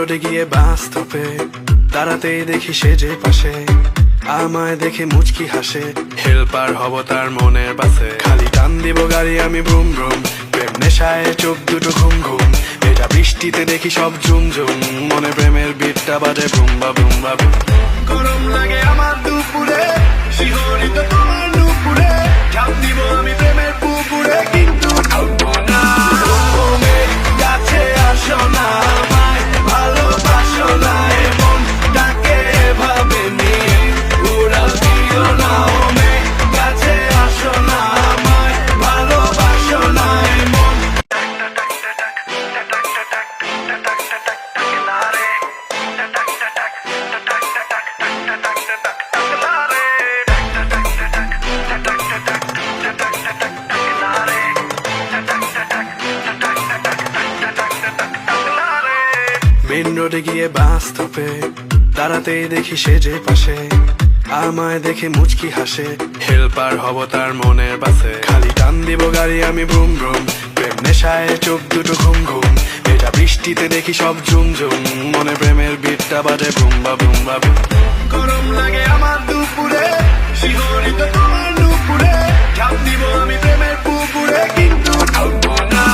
রোডে গিয়ে বাস স্টপে দাঁড়াতেই দেখি সেজে পাশে আমায় দেখে মুচকি হাসে, হেল্পার হব তার মনের পাশে। খালি টান দিব গাড়ি আমি ব্রুম ব্রুম, প্রেম নেশায় চোখ দুটো ঘুম ঘুম। এটা বৃষ্টিতে দেখি সব ঝুম ঝুম, মনে প্রেমের বিটটা বাজে বুম্বা বুম্বা বুম। গরম লাগে আমার দুপুরে, শিহরিত তোমার নুপুরে, ঝাঁপ দিব আমি প্রেমের পুকুরে, কিন্তু ডুববো না। তুমি কাছে আসো না, আমায় ভালোবাসো না, এমন ডাকে এভাবে নিয়ে উড়াল দিও না। তুমি কাছে আসো না, আমায় ভালোবাসো না, এমন মেন রোডে গিয়ে বাস স্টপে দাঁড়াতেই দেখি সেজে পাশে আমায় দেখে মুচকি হাসে, হেল্পার হব তার মনের পাশে। খালি টান দিব গাড়ি আমি ব্রুম ব্রুম, প্রেম নেশায় চোখ দুটো ঘুম ঘুম। এটা বৃষ্টিতে দেখি সব ঝুম ঝুম, মনে প্রেমের বিটটা বাজে বুম্বা বুম্বা বুম। গরম লাগে আমার দুপুরে, শিহরিত তোমার নুপুরে, ঝাঁপ দিব আমি প্রেমের পুকুরে, কিন্তু ডুববো না।